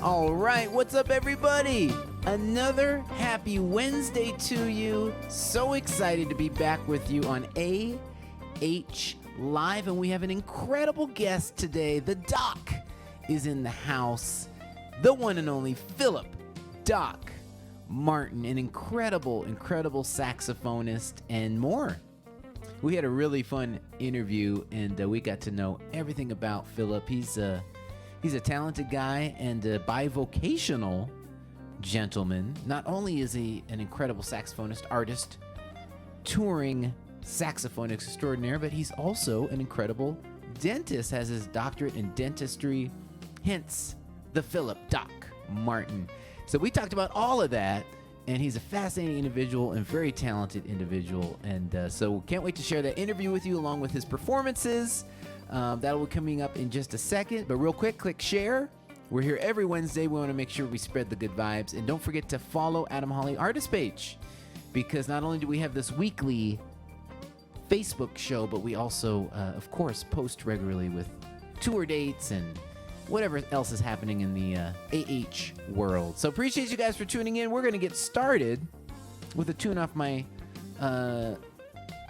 All right, what's up, everybody? Another happy Wednesday to you. So excited to be back with you on AH Live, and we have an incredible guest today. The Doc is in the house, the one and only Phillip Doc Martin, an incredible saxophonist and more. We had a really fun interview, and we got to know everything about Phillip. He's a talented guy and a bivocational gentleman. Not only is he an incredible saxophonist, artist, touring saxophone extraordinaire, but he's also an incredible dentist, has his doctorate in dentistry, hence the Phillip Doc Martin. So we talked about all of that, and he's a fascinating individual and very talented individual. And so can't wait to share that interview with you along with his performances. That'll be coming up in just a second. But real quick, click share. We're here every Wednesday. We want to make sure we spread the good vibes. And don't forget to follow Adam Hawley Artist Page, because not only do we have this weekly Facebook show, but we also, of course, post regularly with tour dates and whatever else is happening in the AH world. So appreciate you guys for tuning in. We're going to get started with a tune off my...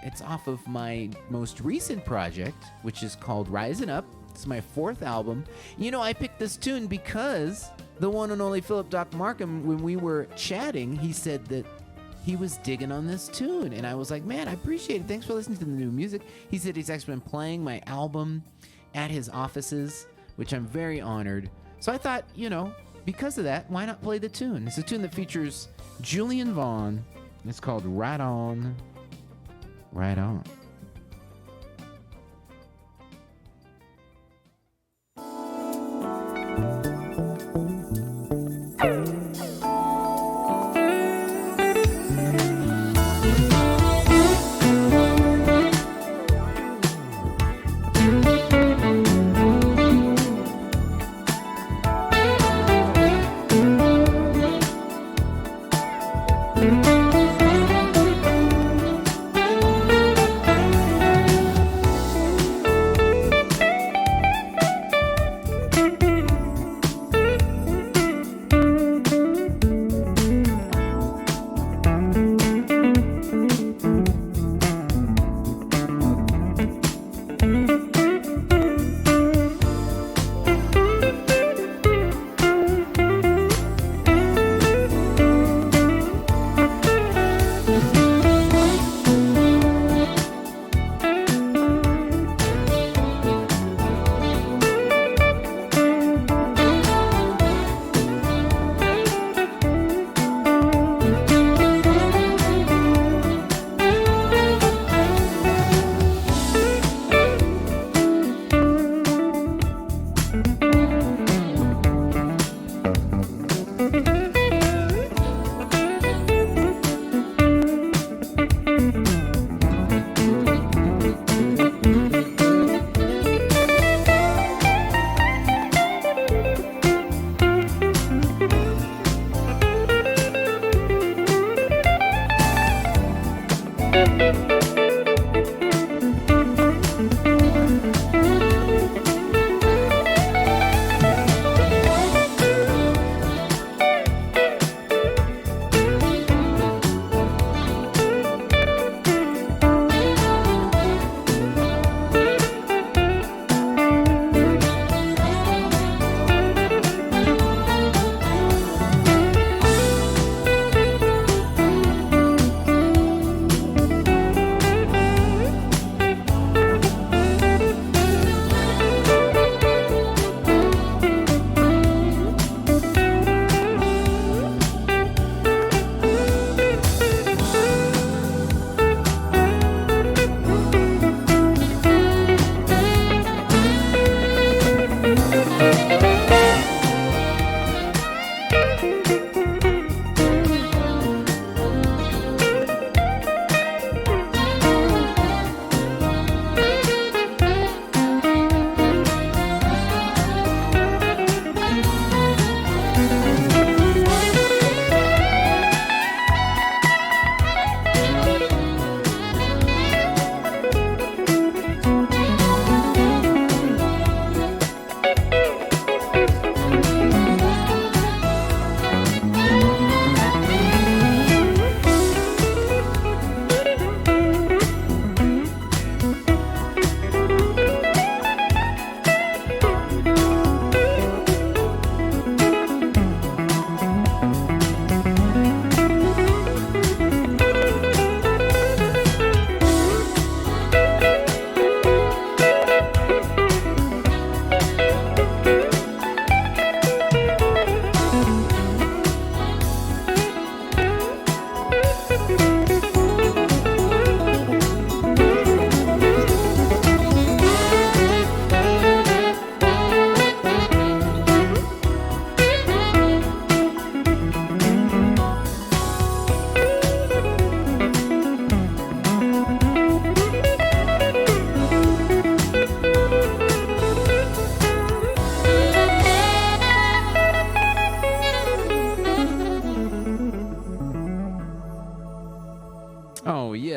It's off of my most recent project, which is called Rising Up. It's my fourth album. You know, I picked this tune because the one and only Phillip Doc Markham, when we were chatting, he said that he was digging on this tune. And I was like, man, I appreciate it. Thanks for listening to the new music. He said he's actually been playing my album at his offices, which I'm very honored. So I thought, you know, because of that, why not play the tune? It's a tune that features Julian Vaughn. It's called Right On. Right on.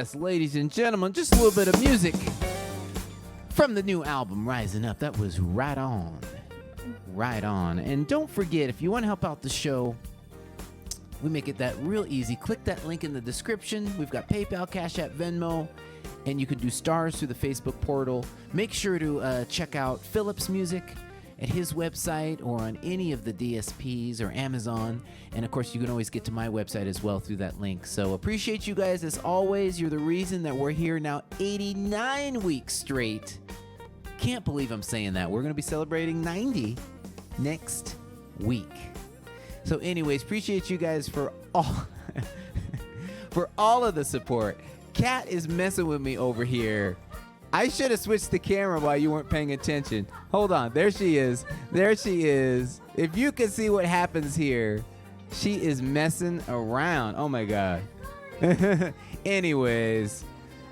yes, ladies and gentlemen, just a little bit of music from the new album, Rising Up. That was right on. Right on. And don't forget, if you want to help out the show, we make it that real easy. Click that link in the description. We've got PayPal, Cash App, Venmo, and you can do stars through the Facebook portal. Make sure to check out Phillip's music at his website or on any of the DSPs or Amazon. And of course, you can always get to my website as well through that link. So appreciate you guys as always. You're the reason that we're here now 89 weeks straight. Can't believe I'm saying that. We're going to be celebrating 90 next week. So anyways, appreciate you guys for all for all of the support. Kat is messing with me over here. I should have switched the camera while you weren't paying attention. Hold on. There she is. There she is. If you can see what happens here, she is messing around. Oh, my God. Anyways.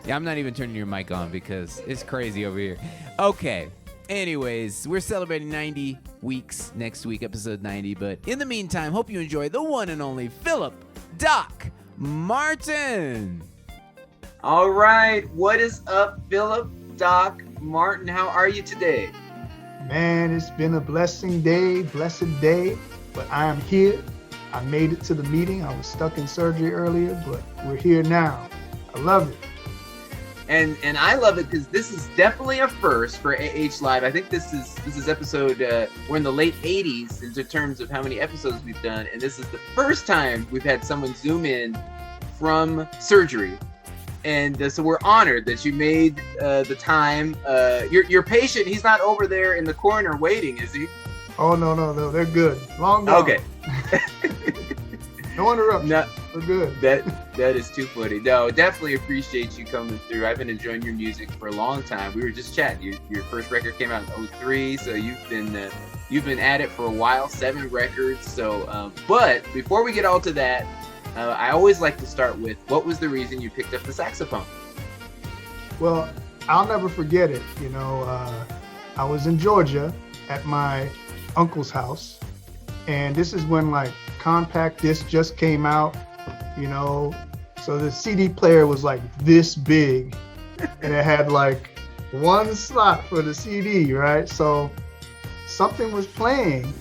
Yeah, I'm not even turning your mic on because it's crazy over here. Okay. Anyways, we're celebrating 90 weeks next week, episode 90. But in the meantime, hope you enjoy the one and only Phillip Doc Martin. All right. What is up, Phillip Doc Martin? How are you today? Man, it's been a blessed day, but I am here. I made it to the meeting. I was stuck in surgery earlier, but we're here now. I love it. And I love it because this is definitely a first for AH Live. I think this is episode, we're in the late 80s in terms of how many episodes we've done. And this is the first time we've had someone zoom in from surgery. And so we're honored that you made the time. Your patient, he's not over there in the corner waiting, is he? Oh, no. They're good. Long gone. Okay. No interruption. No, we're good. That is too funny. No, definitely appreciate you coming through. I've been enjoying your music for a long time. We were just chatting. Your first record came out in 2003, so you've been at it for a while, 7 records. So, but before we get all to that, I always like to start with, what was the reason you picked up the saxophone? Well, I'll never forget it. I was in Georgia at my uncle's house, and this is when like compact disc just came out, so the CD player was like this big, and it had like one slot for the CD, right? So something was playing,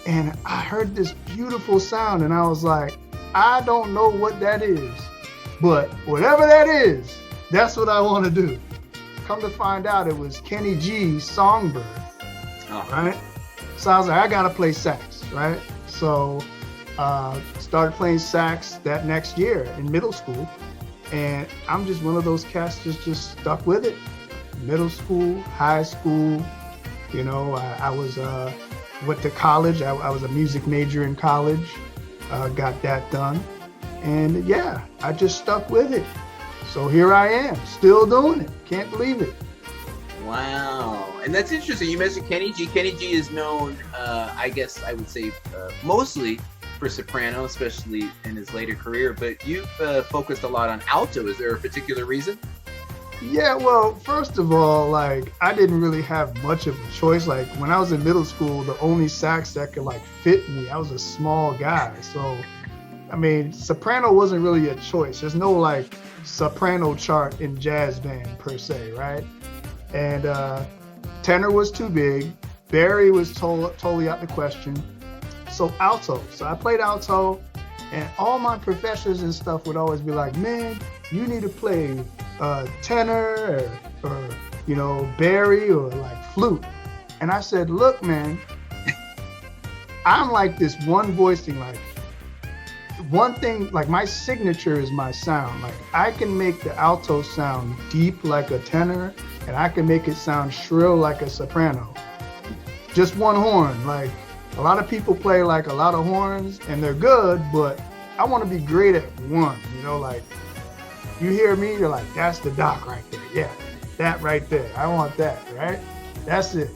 and I heard this beautiful sound, and I was like, I don't know what that is, but whatever that is, that's what I want to do. Come to find out, it was Kenny G's Songbird, right? So I was like, I gotta play sax, right? So started playing sax that next year in middle school, and I'm just one of those cats just stuck with it. Middle school, high school, I was went to college. I was a music major in college. Got that done, and yeah, I just stuck with it. So here I am, still doing it. Can't believe it. Wow, and that's interesting. You mentioned Kenny G. Kenny G is known, I guess I would say, mostly for soprano, especially in his later career. But you've focused a lot on alto. Is there a particular reason? Yeah, well, first of all, like, I didn't really have much of a choice. Like, when I was in middle school, the only sax that could, like, fit me, I was a small guy. So, I mean, soprano wasn't really a choice. There's no, like, soprano chart in jazz band, per se, right? And tenor was too big. Barry was totally out the question. So, alto. So, I played alto, and all my professors and stuff would always be like, man, you need to play tenor or Barry or like flute. And I said, look, man, I'm like this one voice thing, like one thing, like my signature is my sound. Like I can make the alto sound deep like a tenor, and I can make it sound shrill like a soprano. Just one horn. Like a lot of people play like a lot of horns and they're good, but I want to be great at one, like you hear me, you're like, that's the Doc right there. Yeah, that right there. I want that, right? That's it.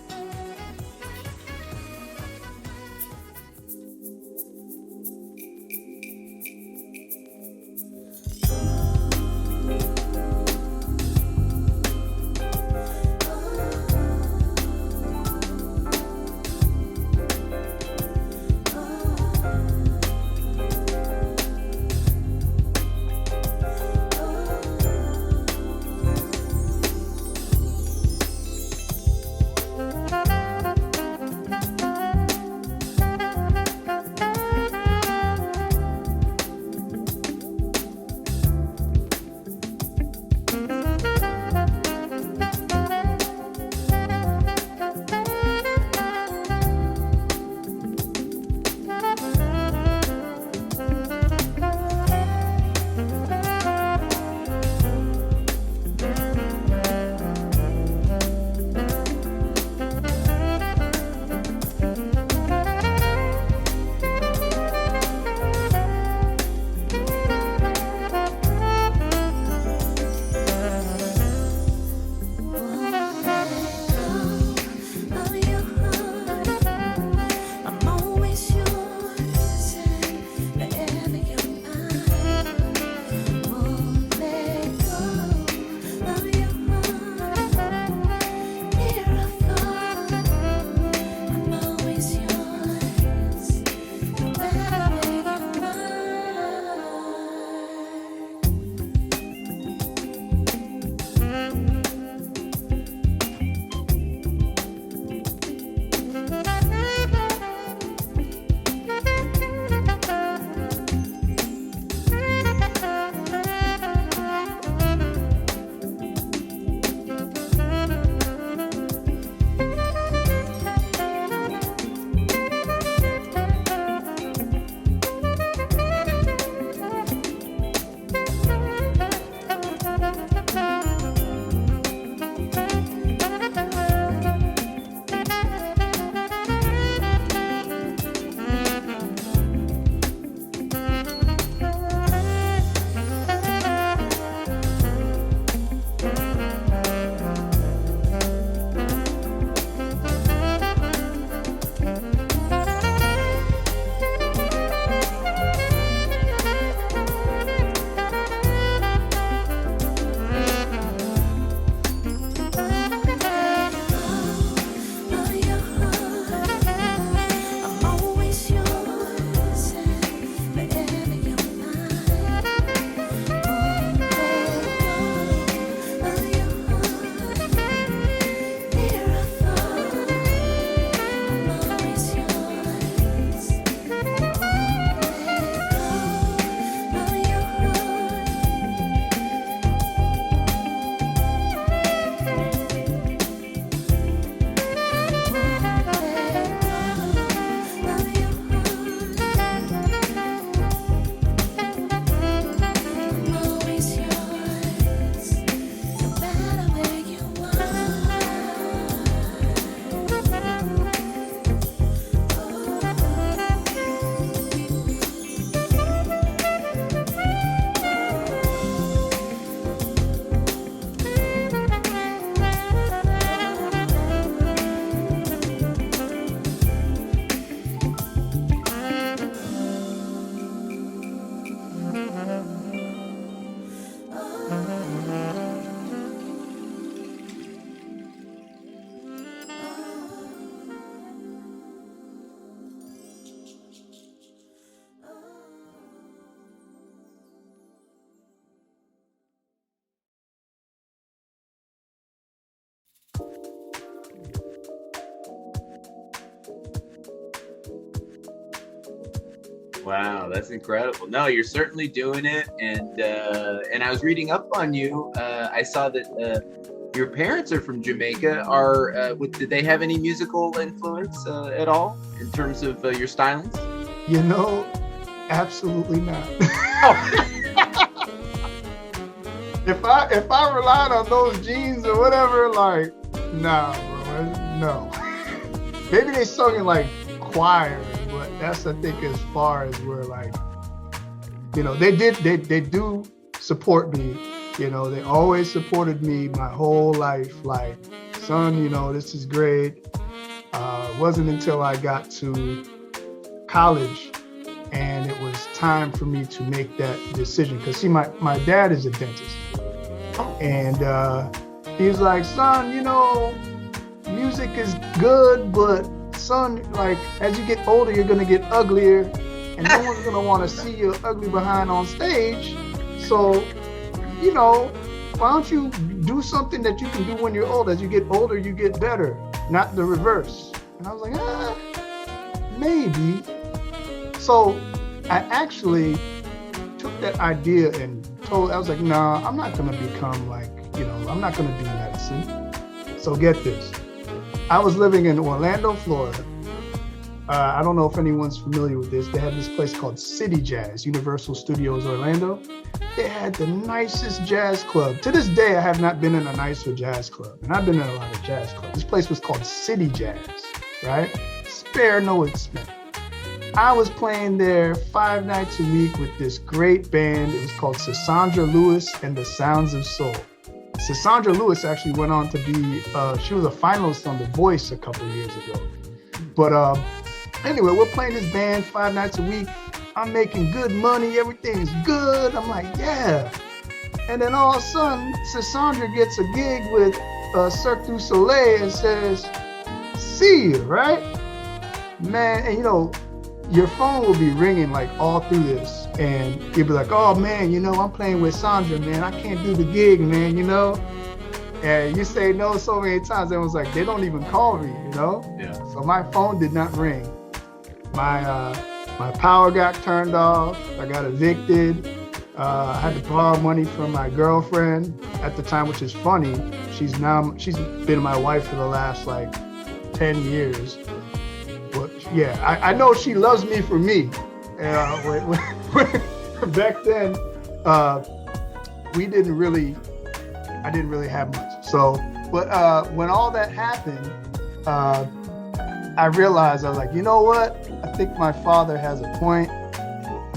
Wow, that's incredible. No, you're certainly doing it, and I was reading up on you. I saw that your parents are from Jamaica. Did they have any musical influence at all in terms of your stylings? You know, absolutely not. Oh. If I relied on those genes or whatever, like, nah, bro, no. Maybe they sung in like choir, but that's, I think, as far as we're like, you know, they do support me. You know, they always supported me my whole life. Like, son, you know, this is great. It wasn't until I got to college and it was time for me to make that decision. Because, see, my dad is a dentist. And he was like, son, you know, music is good, but son, like, as you get older, you're going to get uglier. And no one's going to want to see your ugly behind on stage. So, you know, why don't you do something that you can do when you're old? As you get older, you get better, not the reverse. And I was like, maybe. So I actually took that idea and I was like, nah, I'm not going to become like, you know, I'm not going to do medicine. So get this. I was living in Orlando, Florida. I don't know if anyone's familiar with this. They had this place called City Jazz, Universal Studios Orlando. They had the nicest jazz club. To this day, I have not been in a nicer jazz club. And I've been in a lot of jazz clubs. This place was called City Jazz, right? Spare no expense. I was playing there 5 nights a week with this great band. It was called Cassandra Lewis and the Sounds of Soul. Cassandra Lewis actually went on to be, she was a finalist on The Voice a couple of years ago. But anyway, we're playing this band 5 nights a week. I'm making good money. Everything's good. I'm like, yeah. And then all of a sudden, Cassandra gets a gig with Cirque du Soleil and says, see you, right? Man, and you know, your phone will be ringing like all through this. And you'll be like, oh man, you know, I'm playing with Sandra, man. I can't do the gig, man, you know? And you say no so many times. Everyone's like, they don't even call me, you know? Yeah. So my phone did not ring. My power got turned off. I got evicted. I had to borrow money from my girlfriend at the time, which is funny. She's been my wife for the last like 10 years. But yeah, I know she loves me for me. Back then, I didn't really have much. So, but when all that happened, I realized, I was like, you know what? I think my father has a point.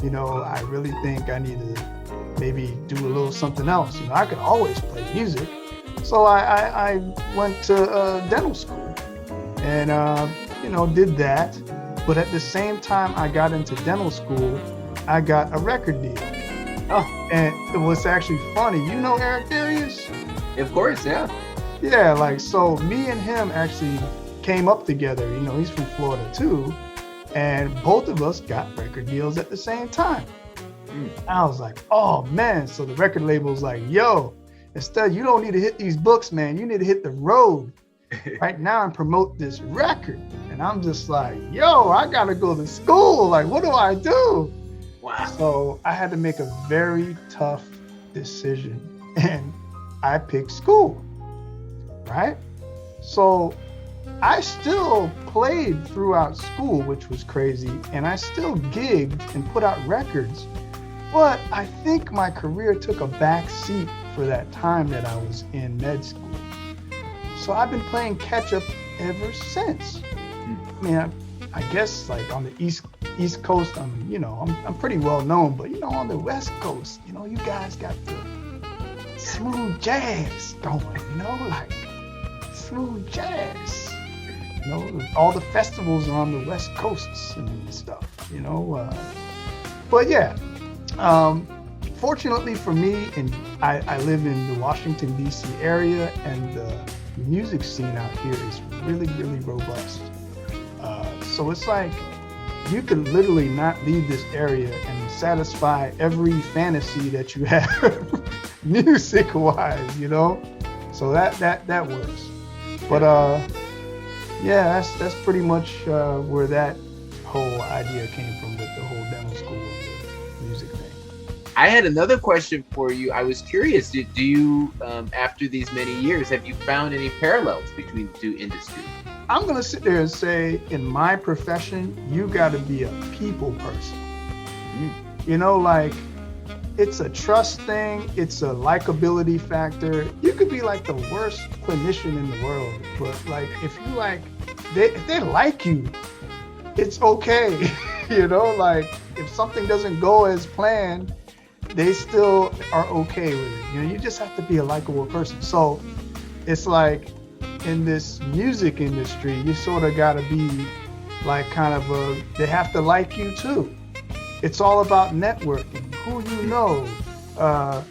You know, I really think I need to maybe do a little something else. You know, I could always play music. So I went to dental school and, you know, did that. But at the same time I got into dental school, I got a record deal. Oh, and it was actually funny. You know Eric Darius? Of course, yeah. Yeah, like, so me and him actually came up together. You know, he's from Florida too. And both of us got record deals at the same time. I was like, oh man. So the record label's like, yo, instead, you don't need to hit these books, man. You need to hit the road right now and promote this record. And I'm just like, yo, I gotta go to school. Like, what do I do? Wow. So I had to make a very tough decision. And I picked school, right? So I still played throughout school, which was crazy, and I still gigged and put out records. But I think my career took a back seat for that time that I was in med school. So I've been playing catch up ever since. I mean, I guess like on the East Coast, I'm pretty well known, but you know, on the West Coast, you know, you guys got the smooth jazz going, you know, like smooth jazz. You know, all the festivals are on the West Coasts and stuff, you know. But yeah, fortunately for me, and I live in the Washington, D.C. area, and the music scene out here is really, really robust. So it's like you can literally not leave this area and satisfy every fantasy that you have music-wise, you know. So that works. But yeah, that's pretty much where that whole idea came from with the whole dental school and the music thing. I had another question for you. I was curious, do you, after these many years, have you found any parallels between the two industries? I'm going to sit there and say, in my profession, you got to be a people person. You know, like, it's a trust thing. It's a likability factor. You could be like the worst clinician in the world, but like, if you like, if they like you, it's okay. You know, like, if something doesn't go as planned, they still are okay with it. You know, you just have to be a likable person. So it's like in this music industry, you sort of got to be like kind of they have to like you too. It's all about networking, who you know, I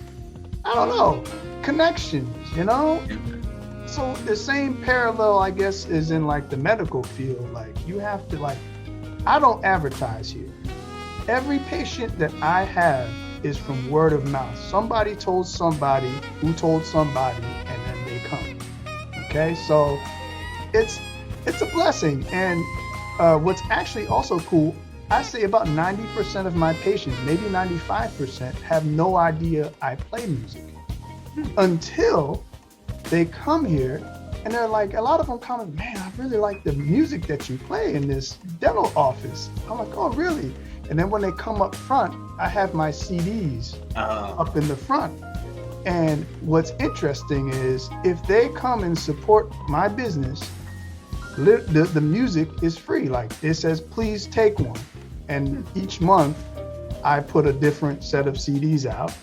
don't know, connections, you know? So the same parallel, I guess, is in like the medical field. Like, you have to, like, I don't advertise here. Every patient that I have is from word of mouth. Somebody told somebody who told somebody, and then they come. Okay, so it's a blessing. And what's actually also cool, I say about 90% of my patients, maybe 95%, have no idea I play music until they come here, and they're like, a lot of them comment, man, I really like the music that you play in this dental office. I'm like, oh, really? And then when they come up front, I have my CDs up in the front. And what's interesting is if they come and support my business, the music is free. Like, it says, please take one. And each month I put a different set of CDs out,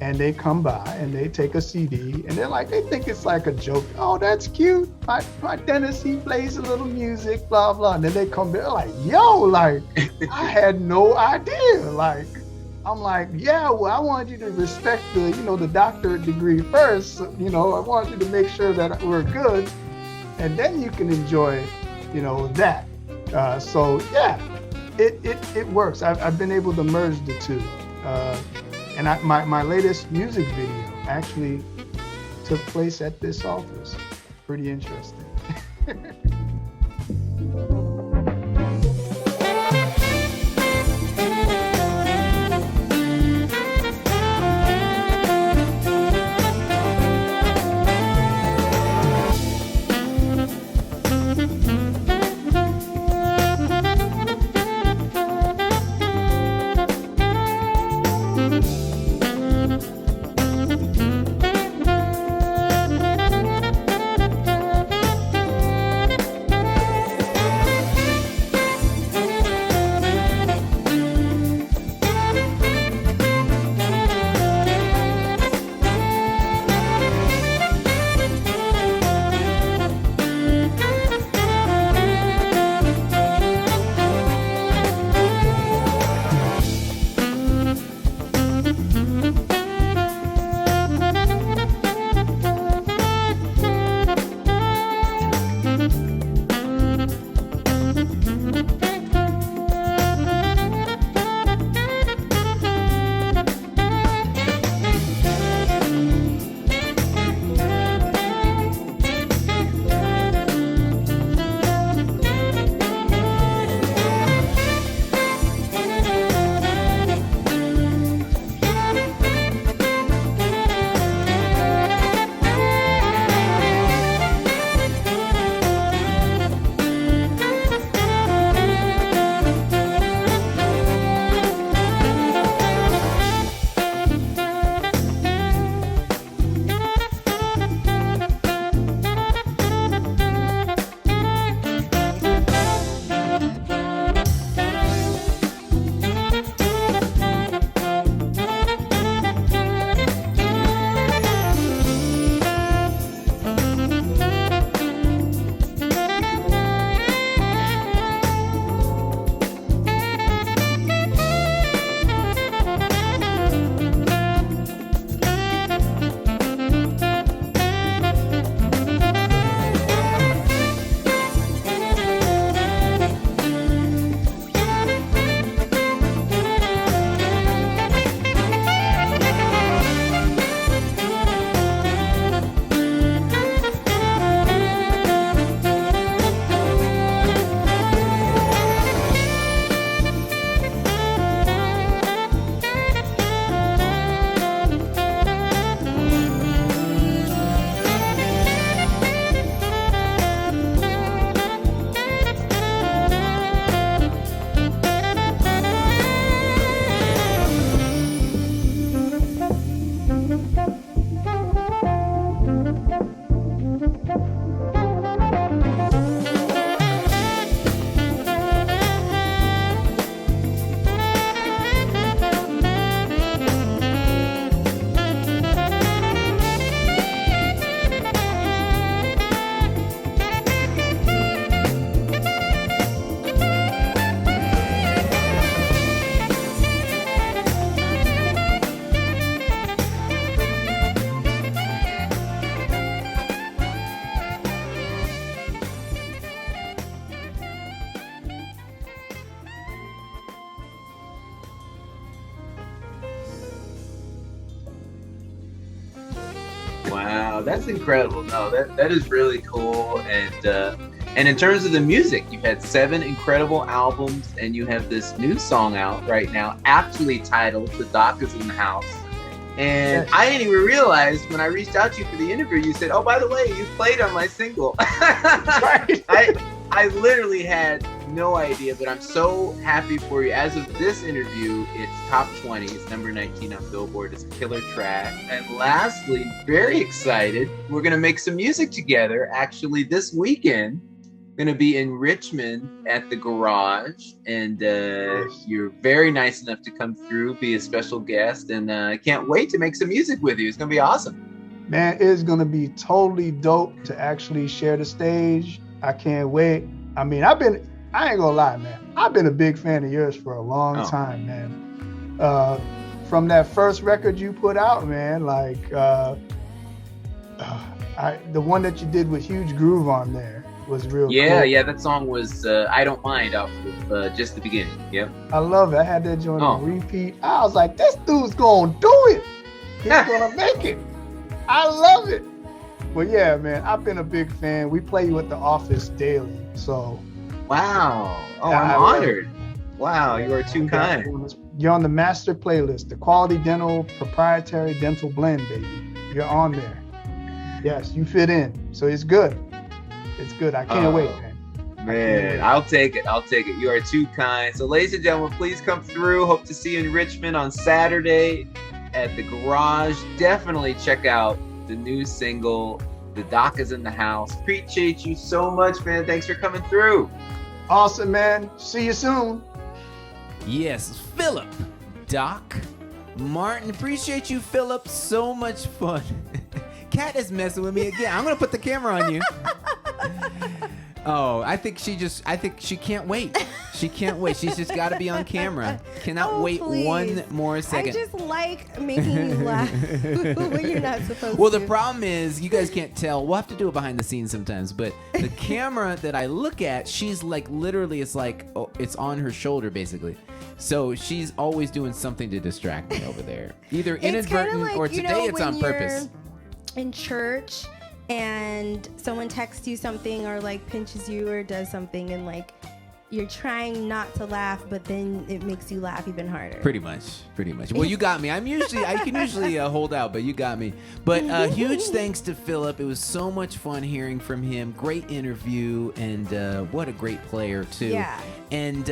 and they come by and they take a CD, and they're like, they think it's like a joke. Oh, that's cute. My dentist, he plays a little music, blah, blah. And then they come there like, yo, like, I had no idea. Like, I'm like, yeah, well, I wanted you to respect the, you know, the doctorate degree first. You know, I wanted you to make sure that we're good, and then you can enjoy, you know, that. So yeah, it works. I've been able to merge the two. And my latest music video actually took place at this office. Pretty interesting. Wow, that's incredible. No, that is really cool. And in terms of the music, you've had 7 incredible albums, and you have this new song out right now, aptly titled "The Doc Is in the House." And Yes. I didn't even realize when I reached out to you for the interview, you said, "Oh, by the way, you played on my single." Right. I literally had no idea, but I'm so happy for you. As of this interview, it's top 20. It's number 19 on Billboard. It's a killer track. And lastly, very excited, we're going to make some music together. Actually, this weekend, going to be in Richmond at the Garage. And you're very nice enough to come through, be a special guest. And I can't wait to make some music with you. It's going to be awesome. Man, it's going to be totally dope to actually share the stage. I can't wait. I mean, I ain't gonna lie, man. I've been a big fan of yours for a long time, man. From that first record you put out, man, like the one that you did with Huge Groove on there was real cool. Yeah, that song was I Don't Mind off of just the beginning. Yep. I love it. I had that joint on repeat. I was like, this dude's gonna do it. He's gonna make it. I love it. Well, yeah, man, I've been a big fan. We play you at the office daily, so. Wow. Oh, Yeah, I'm honored. Wow, you are too kind. You're on the master playlist, the Quality Dental Proprietary Dental Blend, baby. You're on there. Yes, you fit in, so it's good. It's good. I can't wait, man. Man, I'll take it. You are too kind. So, ladies and gentlemen, please come through. Hope to see you in Richmond on Saturday at the Garage. Definitely check out the new single, "The Doc Is in the House." Appreciate you so much, man. Thanks for coming through. Awesome, man. See you soon. Yes, Phillip, Doc, Martin. Appreciate you, Phillip. So much fun. Kat is messing with me again. I'm gonna put the camera on you. Oh, I think she can't wait. She can't wait. She's just got to be on camera. Cannot wait please. one more second. I just like making you laugh when you're not supposed Well, to. the problem is you guys can't tell. We'll have to do it behind the scenes sometimes. But the camera that I look at, she's like literally, it's like it's on her shoulder basically. So she's always doing something to distract me over there, either inadvertent like, or today it's on purpose. In church and someone texts you something or like pinches you or does something and like you're trying not to laugh, but then it makes you laugh even harder. Pretty much. Well, you got me. I can usually hold out, but you got me. But huge thanks to Phillip. It was so much fun hearing from him. Great interview, and what a great player too. Yeah. And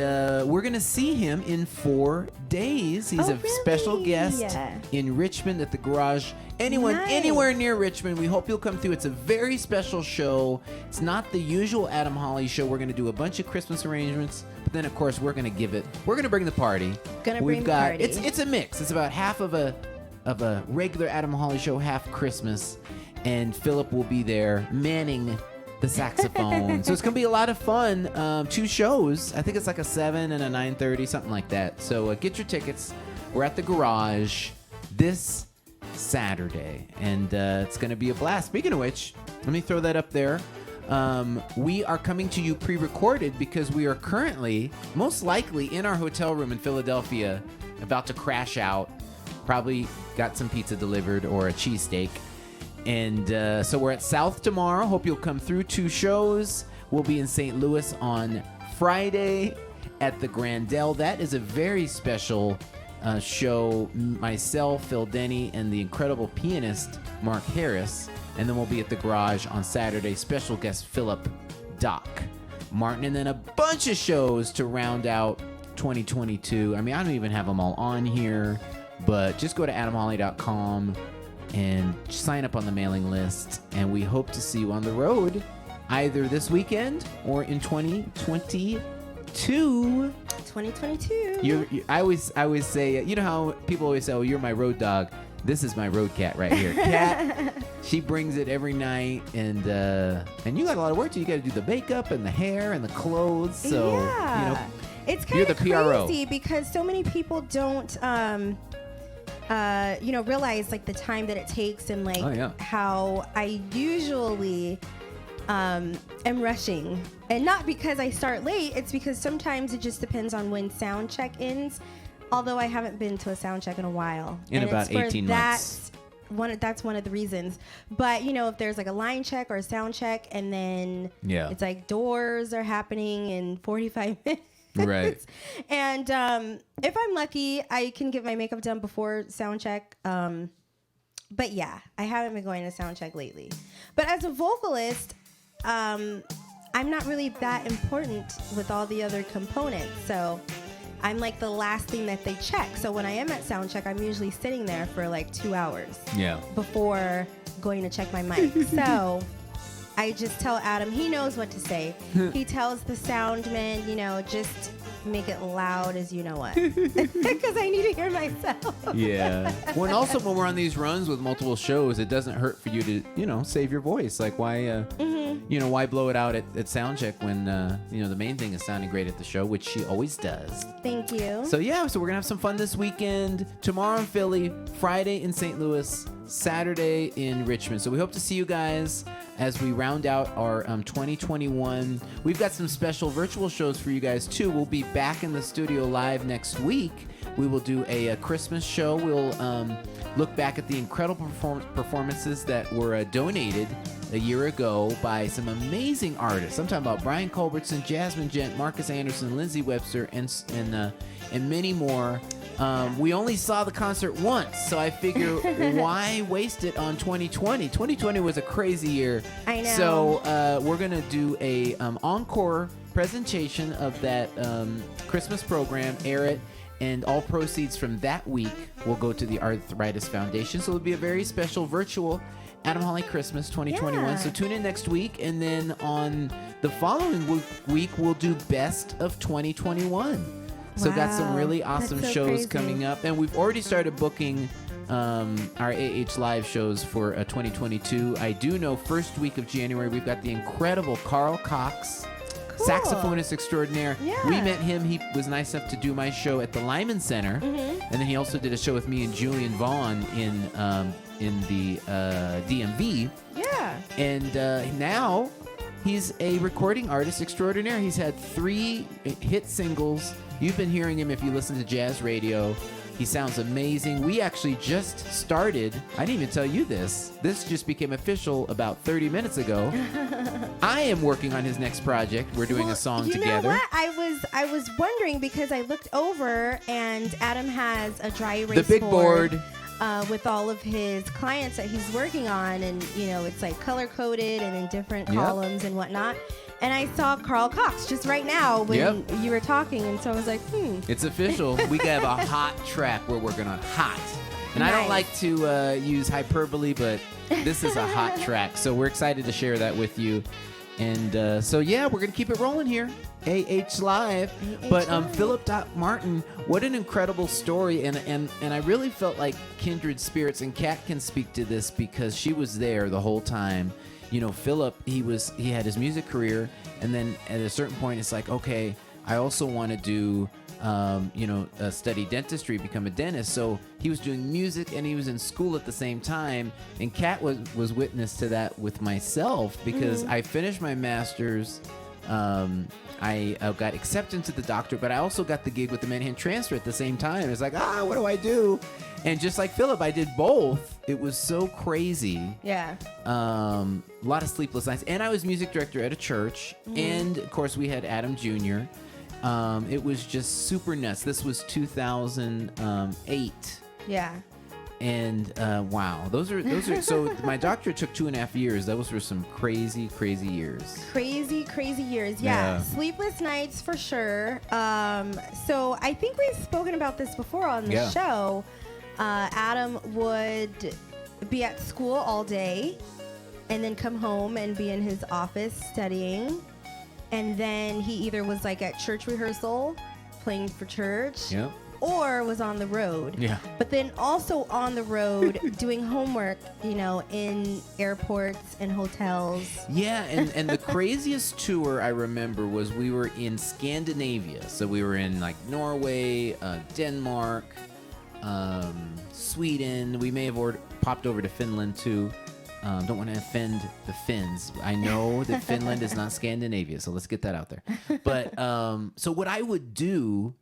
we're gonna see him in 4 days. He's a special guest in Richmond at the Garage. Anyone anywhere near Richmond, we hope you'll come through. It's a very special show. It's not the usual Adam Holly show. We're gonna do a bunch of Christmas arrangements, but then of course we're gonna bring the party. It's a mix. It's about half of a regular Adam Holly show, half Christmas, and Phillip will be there manning the saxophone. So it's gonna be a lot of fun. 2 shows. I think it's like a 7 and a 9:30, something like that. So get your tickets. We're at the Garage this Saturday, and it's going to be a blast. Speaking of which, let me throw that up there. We are coming to you pre-recorded because we are currently, most likely, in our hotel room in Philadelphia, about to crash out. Probably got some pizza delivered or a cheesesteak. And so we're at South tomorrow. Hope you'll come through. 2 shows. We'll be in St. Louis on Friday at the Grandel. That is a very special show. Myself, Phil Denny, and the incredible pianist Mark Harris. And then we'll be at the Garage on Saturday. Special guest Phillip, Doc, Martin, and then a bunch of shows to round out 2022. I mean, I don't even have them all on here, but just go to adamholly.com and sign up on the mailing list. And we hope to see you on the road either this weekend or in 2022. 2022. I always say, you know how people always say, "Oh, you're my road dog." This is my road cat right here. Cat, she brings it every night, and you got a lot of work to. You got to do the makeup and the hair and the clothes. So it's kind of crazy because so many people don't realize like the time that it takes and like how I usually am rushing. And not because I start late, it's because sometimes it just depends on when sound check ends. Although I haven't been to a sound check in a while. In about 18 months. that's one of the reasons. But if there's like a line check or a sound check, and then it's like doors are happening in 45 minutes. Right. And if I'm lucky, I can get my makeup done before sound check. But yeah, I haven't been going to sound check lately. But as a vocalist, I'm not really that important with all the other components. So I'm like the last thing that they check. So when I am at sound check, I'm usually sitting there for like 2 hours before going to check my mic. So I just tell Adam, he knows what to say. He tells the sound man, just make it loud as you know what. Because I need to hear myself. Yeah. Well, and also when we're on these runs with multiple shows, it doesn't hurt for you to, save your voice. Like why, why blow it out at soundcheck when, the main thing is sounding great at the show, which she always does. Thank you. So we're going to have some fun this weekend. Tomorrow in Philly, Friday in St. Louis, Saturday in Richmond. So we hope to see you guys as we round out our 2021. We've got some special virtual shows for you guys too. We'll be back in the studio live next week. We will do a Christmas show. We'll look back at the incredible performances that were donated a year ago by some amazing artists. I'm talking about Brian Culbertson, Jasmine Gent, Marcus Anderson, Lindsay Webster, and many more. We only saw the concert once, so I figure why waste it on 2020? 2020 was a crazy year. I know. So we're going to do a encore presentation of that Christmas program, air it, and all proceeds from that week will go to the Arthritis Foundation. So it'll be a very special virtual Adam Holly Christmas 2021. Yeah. So tune in next week, and then on the following week, we'll do Best of 2021. So got some really awesome shows crazy. coming up. And we've already started booking our AH Live shows for 2022. I do know first week of January, we've got the incredible Carl Cox, saxophonist extraordinaire. Yeah. We met him. He was nice enough to do my show at the Lyman Center. And then he also did a show with me and Julian Vaughn in the DMV. Yeah. And now he's a recording artist extraordinaire. He's had 3 hit singles. You've been hearing him if you listen to jazz radio. He sounds amazing. We actually just started. I didn't even tell you this. This just became official about 30 minutes ago. I am working on his next project. We're doing a song together. You know what? I was wondering because I looked over and Adam has a dry erase the big board. With all of his clients that he's working on, and it's like color coded and in different columns and whatnot. And I saw Carl Cox just right now when you were talking, and so I was like, It's official. We have a hot track we're working on. Hot. And Nice. I don't like to use hyperbole, but this is a hot track. So we're excited to share that with you. And we're going to keep it rolling here. AH Live. But Phillip Martin, what an incredible story. And I really felt like kindred spirits, and Kat can speak to this because she was there the whole time. Phillip, he had his music career, and then at a certain point, it's like, okay, I also want to do, study dentistry, become a dentist. So he was doing music and he was in school at the same time. And Kat was witness to that with myself because I finished my master's. I got accepted into the doctorate, but I also got the gig with the Manhattan Transfer at the same time. It's like, what do I do? And just like Phillip, I did both. It was so crazy. yeah. A lot of sleepless nights. And I was music director at a church. And, of course, we had Adam Jr. It was just super nuts. This was 2008. Yeah. And, wow. Those are so my doctorate took 2.5 years. Those were some crazy, crazy years. Crazy years. Yeah. Sleepless nights for sure. So I think we've spoken about this before on the show. Adam would be at school all day and then come home and be in his office studying. And then he either was like at church rehearsal, playing for church, or was on the road. Yeah. But then also on the road doing homework, in airports and hotels. Yeah, and the craziest tour I remember was we were in Scandinavia. So we were in like Norway, Denmark, Sweden. We may have popped over to Finland too. Don't want to offend the Finns. I know that Finland is not Scandinavia, so let's get that out there. But so what I would do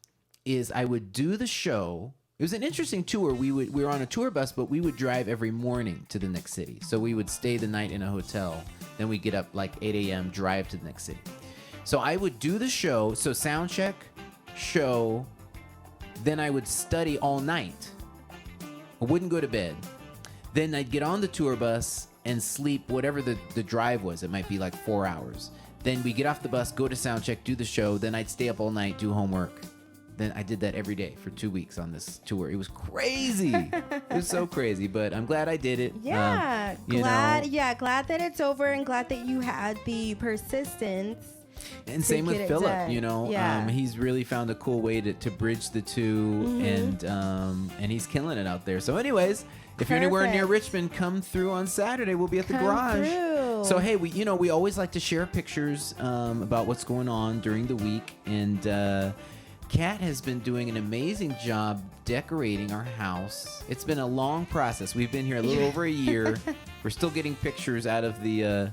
is I would do the show It was an interesting tour. We were on a tour bus, but we would drive every morning to the next city. So we would stay the night in a hotel. Then we'd get up like 8 a.m., drive to the next city. So I would do the show. So sound check, show. Then I would study all night. I wouldn't go to bed. Then I'd get on the tour bus and sleep whatever the drive was. It might be like 4 hours. Then we get off the bus, go to sound check, do the show. Then I'd stay up all night, do homework. Then I did that every day for 2 weeks on this tour. It was crazy. It was so crazy, but I'm glad I did it. Yeah, glad that it's over and glad that you had the persistence. And same with Phillip, he's really found a cool way to bridge the two, and he's killing it out there. So anyways, if you're anywhere near Richmond, come through on Saturday. We'll be at the garage. So hey, we always like to share pictures about what's going on during the week, and Kat has been doing an amazing job decorating our house. It's been a long process. We've been here a little over a year. We're still getting pictures out of the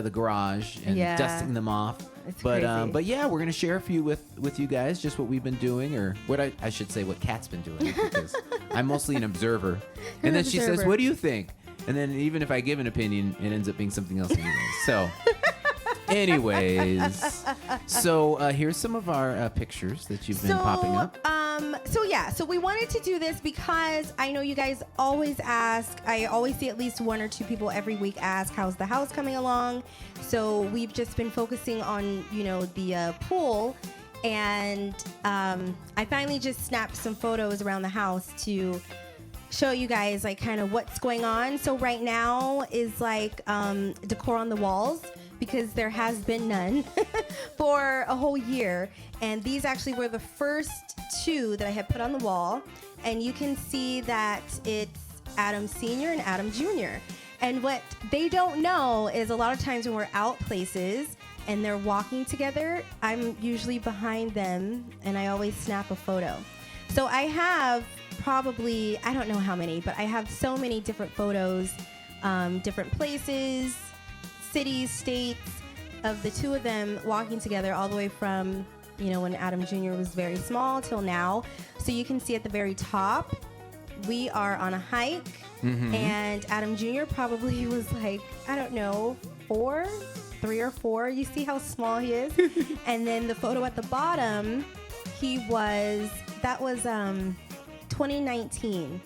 garage and dusting them off. It's crazy. But yeah, we're gonna share a few with you guys, just what we've been doing, or what I should say, what Kat's been doing, because I'm mostly an observer. And then she says, "What do you think?" And then even if I give an opinion, it ends up being something else anyways. So. Anyways, so here's some of our pictures that you've been popping up. So we wanted to do this because I know you guys always ask. I always see at least 1 or 2 people every week ask, "How's the house coming along?" So we've just been focusing on the pool, and I finally just snapped some photos around the house to show you guys like kind of what's going on. So right now is like decor on the walls, because there has been none for a whole year. And these actually were the first 2 that I had put on the wall. And you can see that it's Adam Sr. and Adam Jr. And what they don't know is a lot of times when we're out places and they're walking together, I'm usually behind them and I always snap a photo. So I have probably, I don't know how many, but I have so many different photos, different places, cities, states, of the 2 of them walking together all the way from, when Adam Jr. was very small till now. So you can see at the very top, we are on a hike, and Adam Jr. probably was like, I don't know, 3 or 4. You see how small he is? And then the photo at the bottom, that was 2019.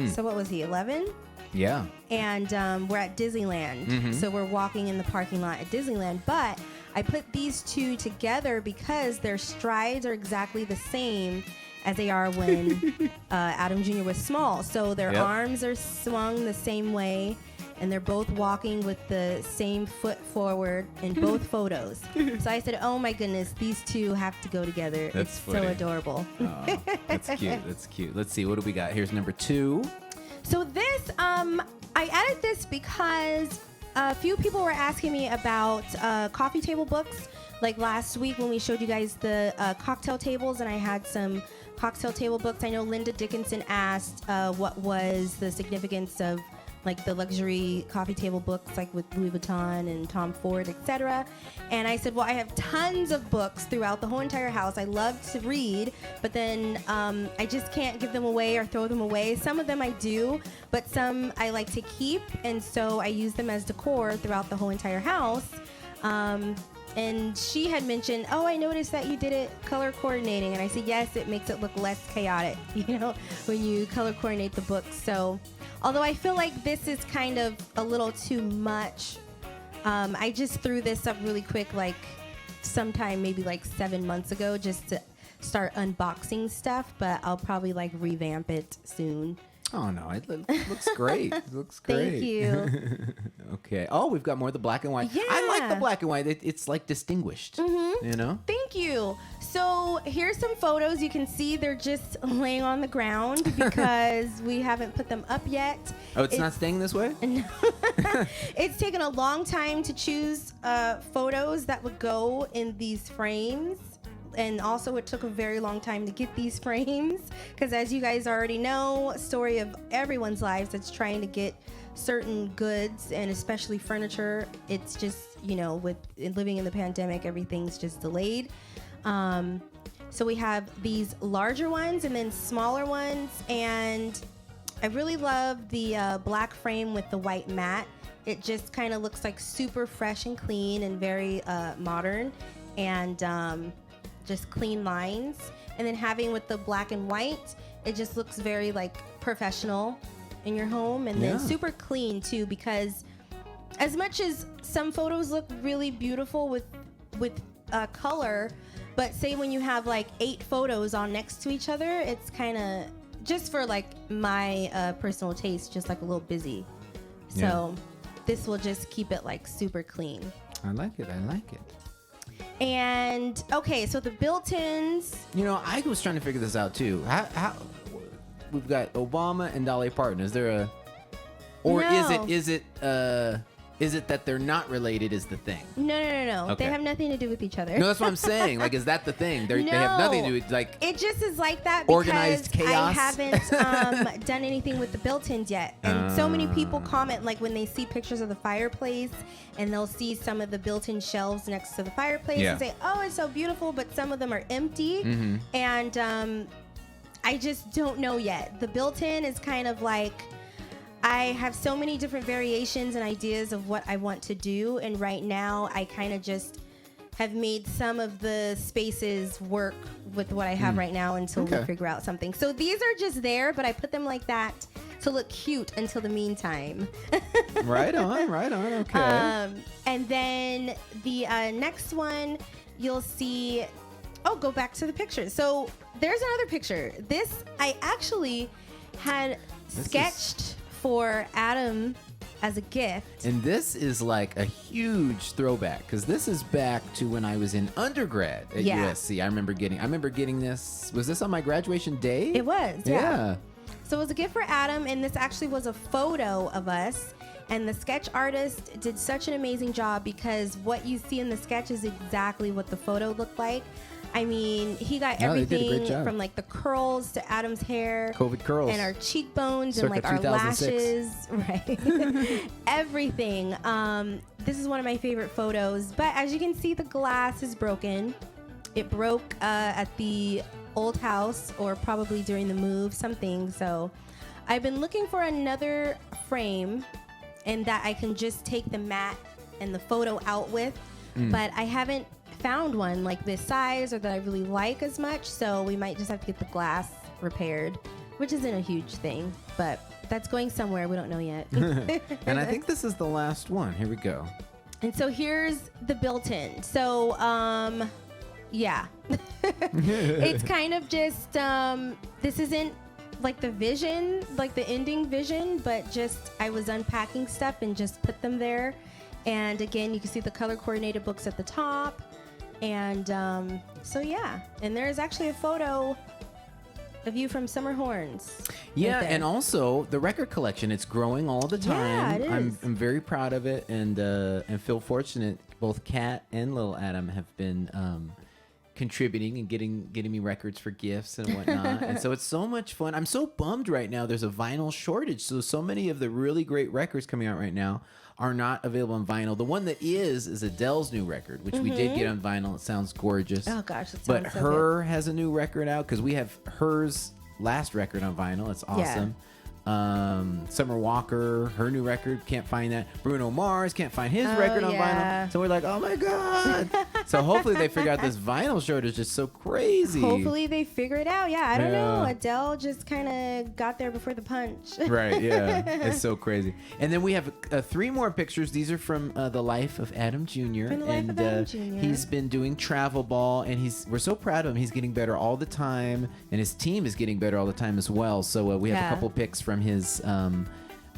So what was he, 11? Yeah. And we're at Disneyland. So we're walking in the parking lot at Disneyland. But I put these 2 together because their strides are exactly the same as they are when Adam Jr. was small. So their arms are swung the same way, and they're both walking with the same foot forward in both photos. So I said, oh my goodness, these 2 have to go together. It's funny. So adorable. Oh, that's cute. That's cute. Let's see. What do we got? Here's number 2. So this, I added this because a few people were asking me about coffee table books. Like last week when we showed you guys the cocktail tables, and I had some cocktail table books. I know Linda Dickinson asked what was the significance of like the luxury coffee table books, like with Louis Vuitton and Tom Ford, etc. And I said, well, I have tons of books throughout the whole entire house. I love to read, but then I just can't give them away or throw them away. Some of them I do, but some I like to keep, and so I use them as decor throughout the whole entire house. And she had mentioned, oh, I noticed that you did it color coordinating. And I said, yes, it makes it look less chaotic, when you color coordinate the books. So although I feel like this is kind of a little too much, I just threw this up really quick, like sometime maybe like 7 months ago, just to start unboxing stuff, but I'll probably like revamp it soon. Oh, no, it looks great. It looks great. Thank you. Okay. Oh, we've got more of the black and white. Yeah. I like the black and white. It's like distinguished, Thank you. So here's some photos. You can see they're just laying on the ground because we haven't put them up yet. Oh, it's not staying this way? No. It's taken a long time to choose photos that would go in these frames. And also it took a very long time to get these frames because, as you guys already know, story of everyone's lives that's trying to get certain goods and especially furniture. It's just, with living in the pandemic, everything's just delayed. So we have these larger ones and then smaller ones. And I really love the black frame with the white mat. It just kind of looks like super fresh and clean and very modern, and just clean lines. And then having with the black and white, it just looks very like professional in your home, and then super clean too, because as much as some photos look really beautiful with color, but say when you have like 8 photos on next to each other, it's kind of, just for like my personal taste, just like a little busy. So this will just keep it like super clean. I like it. And okay, so the built-ins. You know, I was trying to figure this out too. How we've got Obama and Dolly Parton. Is there a, or No. is it that they're not related? Is the thing? No. Okay. They have nothing to do with each other. No, that's what I'm saying. Like, is that the thing? They have nothing to do with, like, it just is like that because organized chaos? I haven't done anything with the built-ins yet. And so many people comment, like when they see pictures of the fireplace and they'll see some of the built-in shelves next to the fireplace and say, oh, it's so beautiful, but some of them are empty. And I just don't know yet. The built-in is kind of like, I have so many different variations and ideas of what I want to do, and right now I kind of just have made some of the spaces work with what I have right now until we figure out something. So these are just there, but I put them like that to look cute until the meantime. Right on, okay. And then the next one, you'll see, go back to the pictures. So there's another picture. This I actually had sketched for Adam as a gift. And this is like a huge throwback, because this is back to when I was in undergrad at USC. I remember getting this. Was this on my graduation day? It was, yeah. So it was a gift for Adam, and this actually was a photo of us. And the sketch artist did such an amazing job, because what you see in the sketch is exactly what the photo looked like. I mean, he got everything from like the curls to Adam's hair, COVID curls, and our cheekbones, circa and like our 2006. lashes, right? Everything. This is one of my favorite photos. But as you can see, the glass is broken. It broke at the old house, or probably during the move, something. So I've been looking for another frame, and that I can just take the mat and the photo out with. But I haven't found one like this size or that I really like as much, so we might just have to get the glass repaired, which isn't a huge thing, but that's going somewhere. We don't know yet. And I think this is the last one. Here we go. And so here's the built-in. So it's kind of just this isn't like the vision, like the ending vision, but just I was unpacking stuff and just put them there. And again, you can see the color coordinated books at the top. And and there's actually a photo of you from Summer Horns. Yeah, right, and also the record collection, it's growing all the time. Yeah, it is. I'm very proud of it, and feel fortunate. Both Kat and Little Adam have been contributing and getting me records for gifts and whatnot. And so it's so much fun. I'm so bummed right now. There's a vinyl shortage. So many of the really great records coming out right now are not available on vinyl. The one that is Adele's new record, which we did get on vinyl. It sounds gorgeous. Oh gosh, that sounds but so Her has a new record out, because we have Her's last record on vinyl. It's awesome. Summer Walker, her new record, can't find that. Bruno Mars, can't find his record on vinyl. So we're like, oh my God. So hopefully they figure out this vinyl shortage is just so crazy. Hopefully they figure it out. Yeah, I don't know. Adele just kind of got there before the punch. Right, yeah. It's so crazy. And then we have 3 more pictures. These are from the life of Adam Jr. From the life of Adam Jr. He's been doing travel ball, and we're so proud of him. He's getting better all the time, and his team is getting better all the time as well. So we have a couple pics from his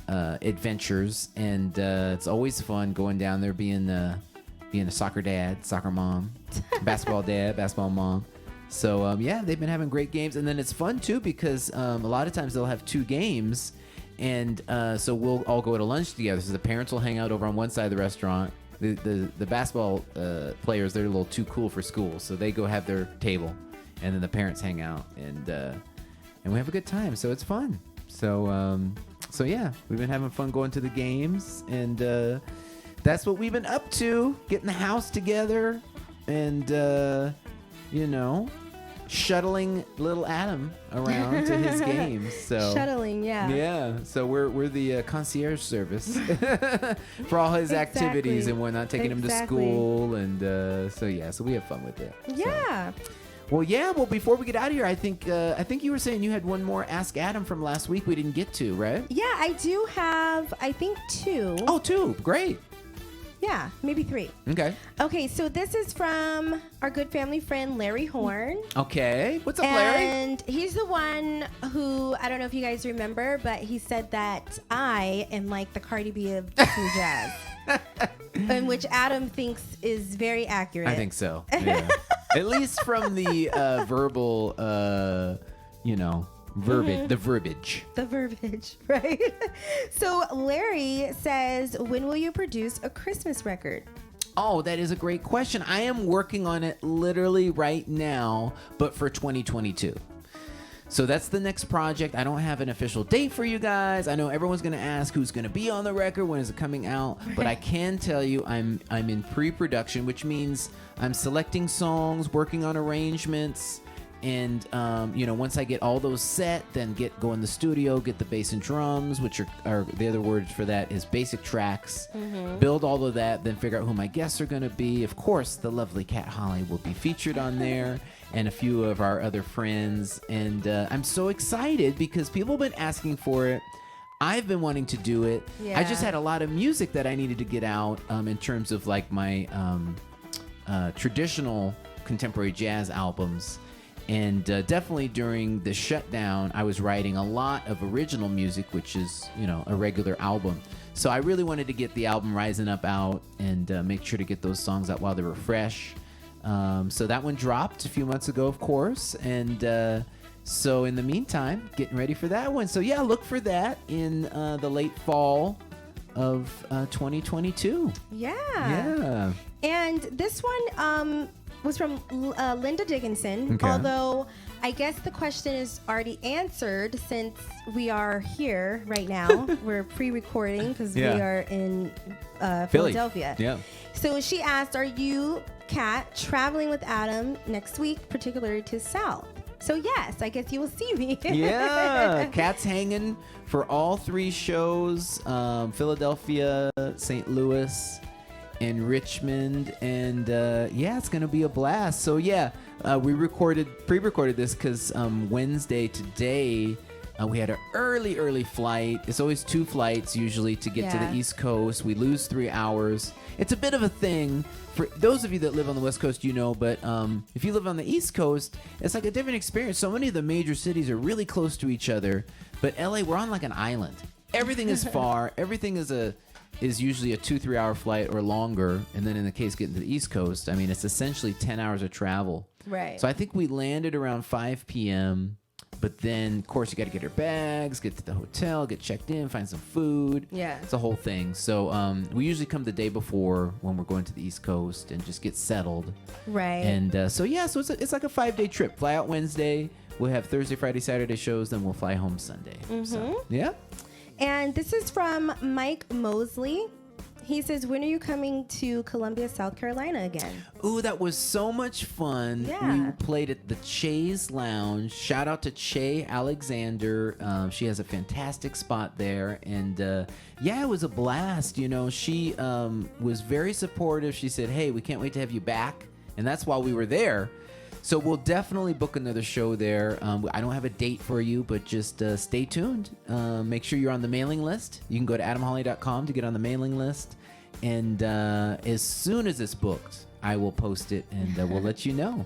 adventures, and it's always fun going down there, being a soccer dad, soccer mom, basketball dad, basketball mom. So they've been having great games, and then it's fun too, because a lot of times they'll have 2 games, and so we'll all go to lunch together. So the parents will hang out over on one side of the restaurant. The basketball players, they're a little too cool for school, so they go have their table, and then the parents hang out, and we have a good time. So it's fun. So yeah, we've been having fun going to the games, and that's what we've been up to, getting the house together, and shuttling little Adam around to his games. So shuttling, yeah. Yeah. So we're the concierge service for all his activities and whatnot, taking him to school, and so we have fun with it. Yeah. So. Well, before we get out of here, I think you were saying you had one more Ask Adam from last week we didn't get to, right? Yeah, I do have, I think, 2. Oh, 2. Great. Yeah, maybe 3. Okay, so this is from our good family friend, Larry Horn. Okay. What's up, Larry? And he's the one who, I don't know if you guys remember, but he said that I am like the Cardi B of true jazz. And which Adam thinks is very accurate. I think so. Yeah. At least from the verbal, verbiage, the verbiage. The verbiage, right? So Larry says, when will you produce a Christmas record? Oh, that is a great question. I am working on it literally right now, but for 2022. So that's the next project. I don't have an official date for you guys. I know everyone's going to ask who's going to be on the record, when is it coming out, but I can tell you I'm in pre-production, which means I'm selecting songs, working on arrangements, and once I get all those set, then go in the studio, get the bass and drums, which are the other words for that is basic tracks, build all of that, then figure out who my guests are going to be. Of course, the lovely Kat Holly will be featured on there. And a few of our other friends. And I'm so excited because people have been asking for it. I've been wanting to do it. Yeah. I just had a lot of music that I needed to get out in terms of like my traditional contemporary jazz albums. And definitely during the shutdown, I was writing a lot of original music, which is, a regular album. So I really wanted to get the album Rising Up out and make sure to get those songs out while they were fresh. So that one dropped a few months ago, of course, and so in the meantime, getting ready for that one. So yeah, look for that in the late fall of 2022. Yeah. And this one was from Linda Dickinson, although I guess the question is already answered since we are here right now. We're pre-recording because we are in Philadelphia. Yeah. So she asked, are you, Kat, traveling with Adam next week, particularly to South? So yes, I guess you will see me. Yeah, Kat's hanging for all 3 shows, Philadelphia, St. Louis, and Richmond, and it's gonna be a blast. So yeah, we pre-recorded this because Wednesday today we had an early flight. It's always 2 flights usually to get to the East Coast. We lose 3 hours. It's a bit of a thing for those of you that live on the West Coast, but if you live on the East Coast, it's like a different experience. So many of the major cities are really close to each other, but LA, we're on like an island. Everything is far. Everything is usually a 2-3 hour flight or longer, and then in the case getting to the East Coast, I mean, it's essentially 10 hours of travel. Right. So I think we landed around 5 p.m., but then, of course, you got to get your bags, get to the hotel, get checked in, find some food. Yeah. It's a whole thing. So we usually come the day before when we're going to the East Coast and just get settled. Right. And so it's like a 5-day trip. Fly out Wednesday. We'll have Thursday, Friday, Saturday shows. Then we'll fly home Sunday. So, yeah. And this is from Mike Mosley. He says, when are you coming to Columbia, South Carolina again? Ooh, that was so much fun. Yeah. We played at the Che's Lounge. Shout out to Che Alexander. She has a fantastic spot there. And it was a blast. She was very supportive. She said, hey, we can't wait to have you back. And that's why we were there. So we'll definitely book another show there. I don't have a date for you, but just stay tuned. Make sure you're on the mailing list. You can go to adamholly.com to get on the mailing list. And as soon as it's booked, I will post it and we'll let you know.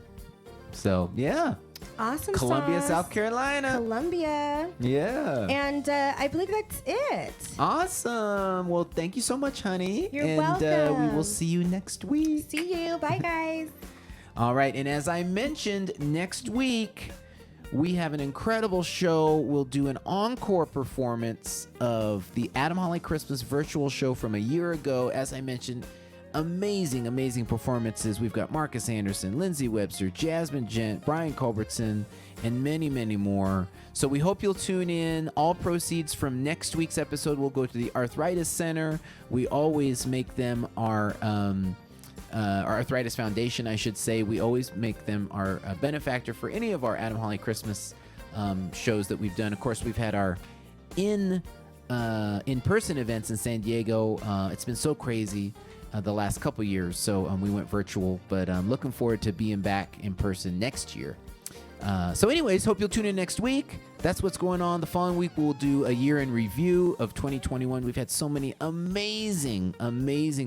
So, yeah. Awesome. Columbia, sauce. South Carolina. Columbia. Yeah. And I believe that's it. Awesome. Well, thank you so much, honey. You're welcome. welcome. We will see you next week. See you. Bye, guys. All right, and as I mentioned, next week we have an incredible show. We'll do an encore performance of the Adam Holly Christmas virtual show from a year ago. As I mentioned, amazing performances. We've got Marcus Anderson, Lindsay Webster, Jasmine Gent, Brian Culbertson, and many more. So we hope you'll tune in. All proceeds from next week's episode will go to the Arthritis Center. We always make them our Arthritis Foundation, I should say. We always make them our benefactor for any of our Adam Holly Christmas shows that we've done. Of course, we've had our in-person events in San Diego. It's been so crazy the last couple years, so we went virtual, but I'm looking forward to being back in person next year. So anyways, hope you'll tune in next week. That's what's going on. The following week, we'll do a year in review of 2021. We've had so many amazing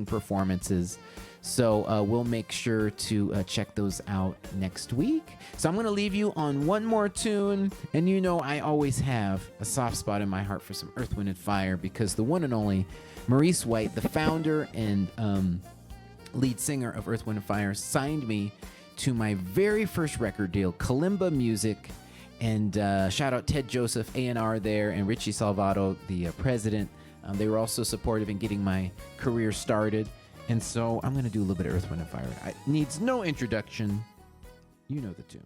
performances. So we'll make sure to check those out next week. So I'm going to leave you on one more tune. And you know I always have a soft spot in my heart for some Earth, Wind & Fire, because the one and only Maurice White, the founder and lead singer of Earth, Wind & Fire, signed me to my very first record deal, Kalimba Music. And shout out Ted Joseph, A&R there, and Richie Salvato, the president. They were also supportive in getting my career started. And so I'm going to do a little bit of Earth, Wind & Fire. It needs no introduction. You know the tune.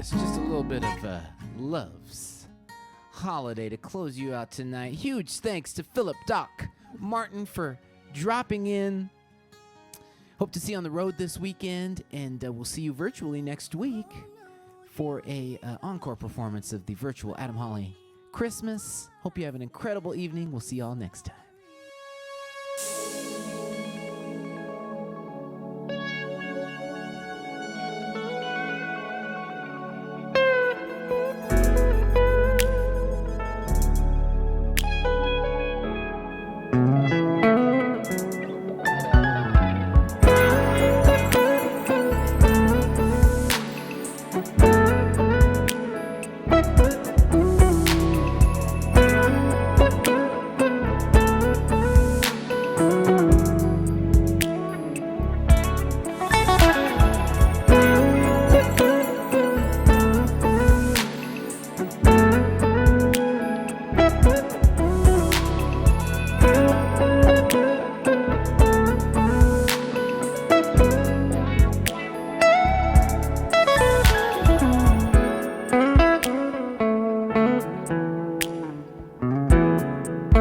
this. Just a little bit of Love's Holiday to close you out tonight. Huge thanks to Phillip, Doc, Martin for dropping in. Hope to see you on the road this weekend, and we'll see you virtually next week for a encore performance of the virtual Adam Holly Christmas. Hope you have an incredible evening. We'll see y'all next time.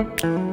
Thank you.